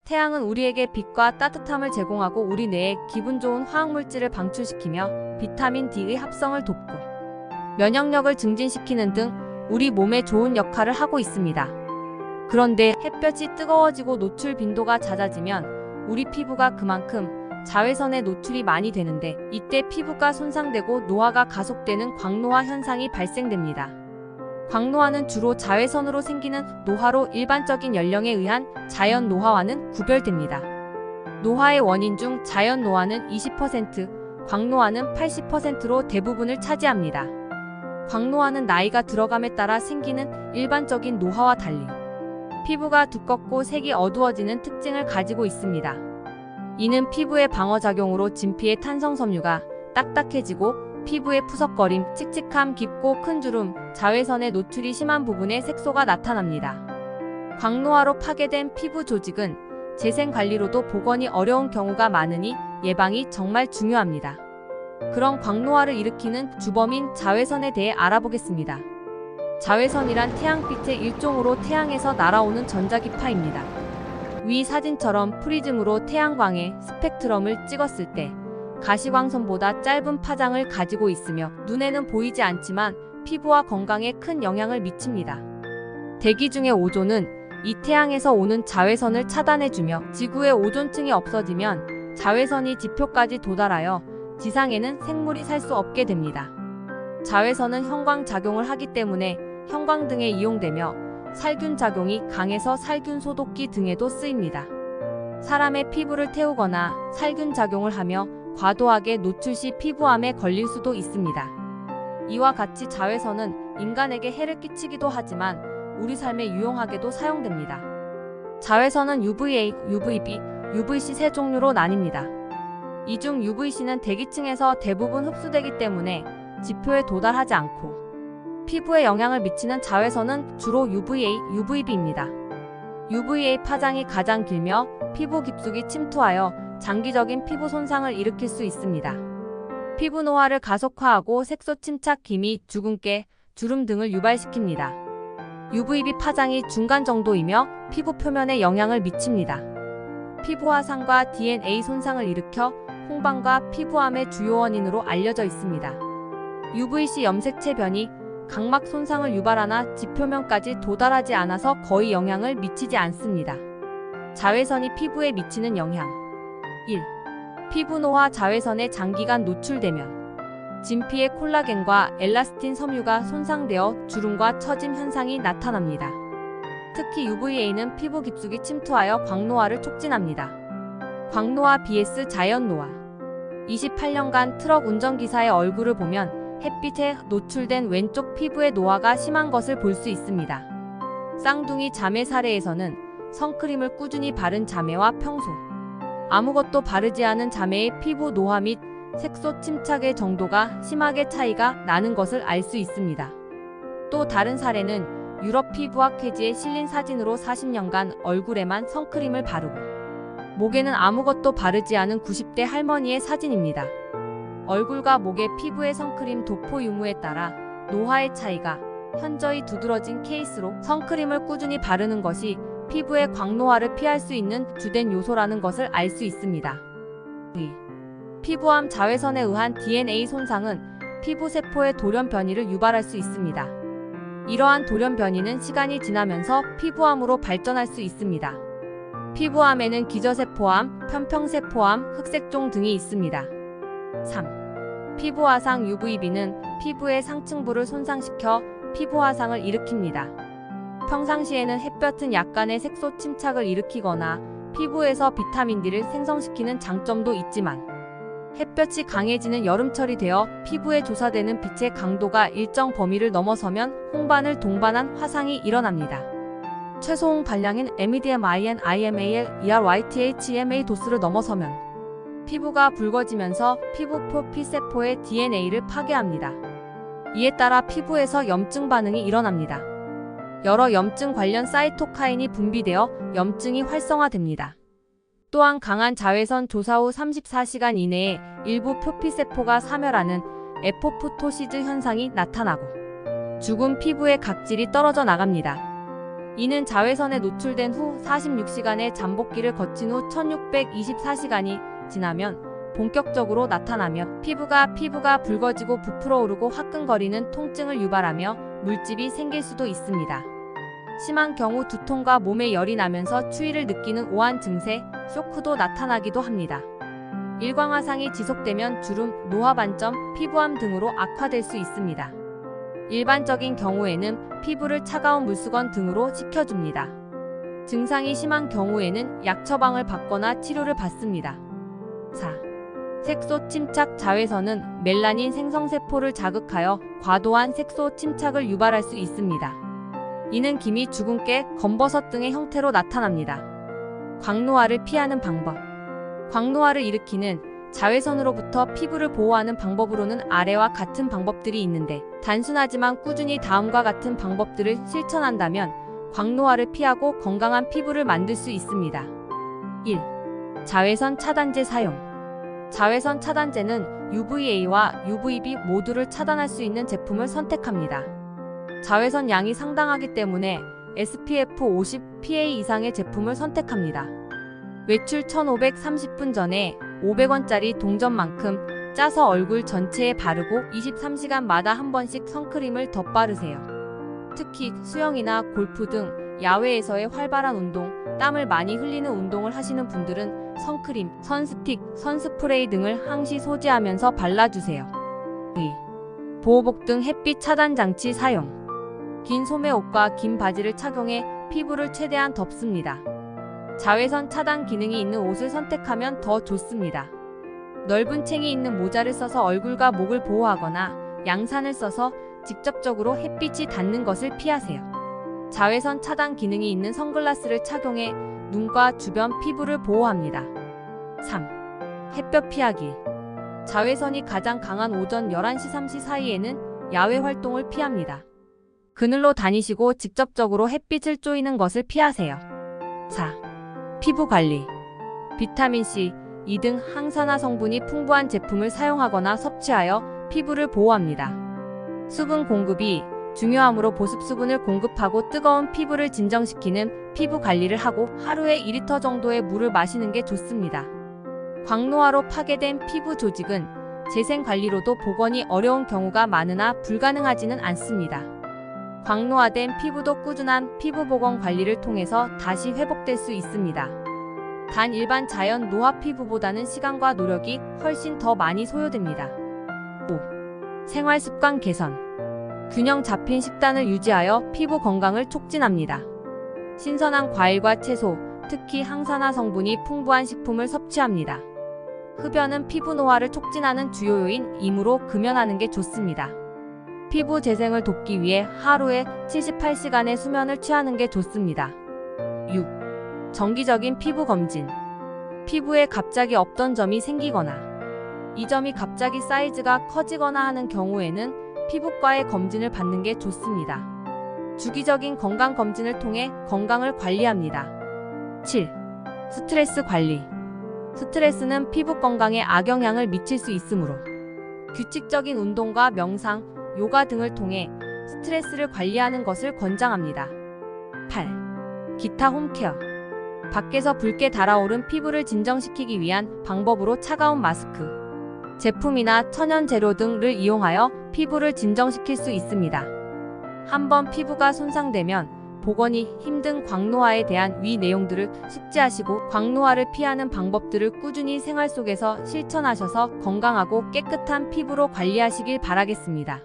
태양은 우리에게 빛과 따뜻함을 제공하고 우리 뇌에 기분 좋은 화학물질을 방출시키며 비타민 D의 합성을 돕고 면역력을 증진시키는 등 우리 몸에 좋은 역할을 하고 있습니다. 그런데 햇볕이 뜨거워지고 노출 빈도가 잦아지면 우리 피부가 그만큼 자외선에 노출이 많이 되는데 이때 피부가 손상되고 노화가 가속되는 광노화 현상이 발생됩니다. 광노화는 주로 자외선으로 생기는 노화로 일반적인 연령에 의한 자연 노화와는 구별됩니다. 노화의 원인 중 자연 노화는 20%, 광노화는 80%로 대부분을 차지합니다. 광노화는 나이가 들어감에 따라 생기는 일반적인 노화와 달리 피부가 두껍고 색이 어두워지는 특징을 가지고 있습니다. 이는 피부의 방어작용으로 진피의 탄성섬유가 딱딱해지고 피부의 푸석거림, 칙칙함, 깊고 큰 주름, 자외선에 노출이 심한 부분에 색소가 나타납니다. 광노화로 파괴된 피부 조직은 재생관리로도 복원이 어려운 경우가 많으니 예방이 정말 중요합니다. 그런 광노화를 일으키는 주범인 자외선에 대해 알아보겠습니다. 자외선이란 태양빛의 일종으로 태양에서 날아오는 전자기파입니다. 위 사진처럼 프리즘으로 태양광의 스펙트럼을 찍었을 때 가시광선보다 짧은 파장을 가지고 있으며 눈에는 보이지 않지만 피부와 건강에 큰 영향을 미칩니다. 대기 중의 오존은 이 태양에서 오는 자외선을 차단해주며 지구의 오존층이 없어지면 자외선이 지표까지 도달하여 지상에는 생물이 살 수 없게 됩니다. 자외선은 형광작용을 하기 때문에 형광등에 이용되며 살균작용이 강해서 살균 소독기 등에도 쓰입니다. 사람의 피부를 태우거나 살균작용을 하며 과도하게 노출 시 피부암에 걸릴 수도 있습니다. 이와 같이 자외선은 인간에게 해를 끼치기도 하지만 우리 삶에 유용하게도 사용됩니다. 자외선은 UVA, UVB, UVC 세 종류로 나뉩니다. 이 중 UVC는 대기층에서 대부분 흡수되기 때문에 지표에 도달하지 않고 피부에 영향을 미치는 자외선은 주로 UVA, UVB입니다. UVA 파장이 가장 길며 피부 깊숙이 침투하여 장기적인 피부 손상을 일으킬 수 있습니다. 피부 노화를 가속화하고 색소 침착, 기미, 주근깨, 주름 등을 유발시킵니다. UVB 파장이 중간 정도이며 피부 표면에 영향을 미칩니다. 피부 화상과 DNA 손상을 일으켜 홍반과 피부암의 주요 원인으로 알려져 있습니다. UVC 염색체 변이, 각막 손상을 유발하나 지표면까지 도달하지 않아서 거의 영향을 미치지 않습니다. 자외선이 피부에 미치는 영향 1. 피부 노화. 자외선에 장기간 노출되면 진피의 콜라겐과 엘라스틴 섬유가 손상되어 주름과 처짐 현상이 나타납니다. 특히 UVA는 피부 깊숙이 침투하여 광노화를 촉진합니다. 광노화 vs 자연노화. 28년간 트럭 운전기사의 얼굴을 보면 햇빛에 노출된 왼쪽 피부의 노화가 심한 것을 볼 수 있습니다. 쌍둥이 자매 사례에서는 선크림을 꾸준히 바른 자매와 평소 아무것도 바르지 않은 자매의 피부 노화 및 색소 침착의 정도가 심하게 차이가 나는 것을 알 수 있습니다. 또 다른 사례는 유럽 피부학회지에 실린 사진으로 40년간 얼굴에만 선크림을 바르고 목에는 아무것도 바르지 않은 90대 할머니의 사진입니다. 얼굴과 목의 피부의 선크림 도포 유무에 따라 노화의 차이가 현저히 두드러진 케이스로 선크림을 꾸준히 바르는 것이 피부의 광노화를 피할 수 있는 주된 요소라는 것을 알 수 있습니다. 2. 피부암. 자외선에 의한 DNA 손상은 피부세포의 돌연 변이를 유발할 수 있습니다. 이러한 돌연 변이는 시간이 지나면서 피부암으로 발전할 수 있습니다. 피부암에는 기저세포암, 편평세포암, 흑색종 등이 있습니다. 3. 피부 화상. UVB는 피부의 상층부를 손상시켜 피부 화상을 일으킵니다. 평상시에는 햇볕은 약간의 색소 침착을 일으키거나 피부에서 비타민 D를 생성시키는 장점도 있지만 햇볕이 강해지는 여름철이 되어 피부에 조사되는 빛의 강도가 일정 범위를 넘어서면 홍반을 동반한 화상이 일어납니다. 최소홍 발량인 MEDM, IN, IMAL, ERYTHEMA 도수를 넘어서면 피부가 붉어지면서 피부표 P세포의 DNA를 파괴합니다. 이에 따라 피부에서 염증 반응이 일어납니다. 여러 염증 관련 사이토카인이 분비되어 염증이 활성화됩니다. 또한 강한 자외선 조사 후 34시간 이내에 일부 표피세포가 사멸하는 에포프토시즈 현상이 나타나고 죽은 피부의 각질이 떨어져 나갑니다. 이는 자외선에 노출된 후 46시간의 잠복기를 거친 후 1624시간이 지나면 본격적으로 나타나며 피부가 붉어지고 부풀어 오르고 화끈거리는 통증을 유발하며 물집이 생길 수도 있습니다. 심한 경우 두통과 몸에 열이 나면서 추위를 느끼는 오한 증세, 쇼크도 나타나기도 합니다. 일광화상이 지속되면 주름, 노화 반점, 피부암 등으로 악화될 수 있습니다. 일반적인 경우에는 피부를 차가운 물수건 등으로 식혀줍니다. 증상이 심한 경우에는 약 처방을 받거나 치료를 받습니다. 4. 색소 침착. 자외선은 멜라닌 생성세포를 자극하여 과도한 색소 침착을 유발할 수 있습니다. 이는 기미, 주근깨, 검버섯 등의 형태로 나타납니다. 광노화를 피하는 방법. 광노화를 일으키는 자외선으로부터 피부를 보호하는 방법으로는 아래와 같은 방법들이 있는데 단순하지만 꾸준히 다음과 같은 방법들을 실천한다면 광노화를 피하고 건강한 피부를 만들 수 있습니다. 1. 자외선 차단제 사용. 자외선 차단제는 UVA와 UVB 모두를 차단할 수 있는 제품을 선택합니다. 자외선 양이 상당하기 때문에 SPF 50 PA 이상의 제품을 선택합니다. 외출 1530분 전에 500원짜리 동전만큼 짜서 얼굴 전체에 바르고 23시간마다 한 번씩 선크림을 덧바르세요. 특히 수영이나 골프 등 야외에서의 활발한 운동, 땀을 많이 흘리는 운동을 하시는 분들은 선크림, 선스틱, 선스프레이 등을 항시 소지하면서 발라주세요. 2. 보호복 등 햇빛 차단 장치 사용. 긴 소매옷과 긴 바지를 착용해 피부를 최대한 덮습니다. 자외선 차단 기능이 있는 옷을 선택하면 더 좋습니다. 넓은 챙이 있는 모자를 써서 얼굴과 목을 보호하거나 양산을 써서 직접적으로 햇빛이 닿는 것을 피하세요. 자외선 차단 기능이 있는 선글라스를 착용해 눈과 주변 피부를 보호합니다. 3. 햇볕 피하기. 자외선이 가장 강한 오전 11시 3시 사이에는 야외 활동을 피합니다. 그늘로 다니시고 직접적으로 햇빛을 쬐이는 것을 피하세요. 4. 피부 관리. 비타민C, E 등 항산화 성분이 풍부한 제품을 사용하거나 섭취하여 피부를 보호합니다. 수분 공급이 중요하므로 보습 수분을 공급하고 뜨거운 피부를 진정시키는 피부 관리를 하고 하루에 2리터 정도의 물을 마시는 게 좋습니다. 광노화로 파괴된 피부 조직은 재생 관리로도 복원이 어려운 경우가 많으나 불가능하지는 않습니다. 광노화된 피부도 꾸준한 피부 복원 관리를 통해서 다시 회복될 수 있습니다. 단 일반 자연 노화 피부보다는 시간과 노력이 훨씬 더 많이 소요됩니다. 5. 생활 습관 개선. 균형 잡힌 식단을 유지하여 피부 건강을 촉진합니다. 신선한 과일과 채소, 특히 항산화 성분이 풍부한 식품을 섭취합니다. 흡연은 피부 노화를 촉진하는 주요 요인이므로 금연하는 게 좋습니다. 피부 재생을 돕기 위해 하루에 78시간의 수면을 취하는 게 좋습니다. 6. 정기적인 피부 검진. 피부에 갑자기 없던 점이 생기거나 이 점이 갑자기 사이즈가 커지거나 하는 경우에는 피부과의 검진을 받는 게 좋습니다. 주기적인 건강검진을 통해 건강을 관리합니다. 7. 스트레스 관리. 스트레스는 피부 건강에 악영향을 미칠 수 있으므로 규칙적인 운동과 명상, 요가 등을 통해 스트레스를 관리하는 것을 권장합니다. 8. 기타 홈케어. 밖에서 붉게 달아오른 피부를 진정시키기 위한 방법으로 차가운 마스크, 제품이나 천연 재료 등을 이용하여 피부를 진정시킬 수 있습니다. 한번 피부가 손상되면 복원이 힘든 광노화에 대한 위 내용들을 숙지하시고 광노화를 피하는 방법들을 꾸준히 생활 속에서 실천하셔서 건강하고 깨끗한 피부로 관리하시길 바라겠습니다.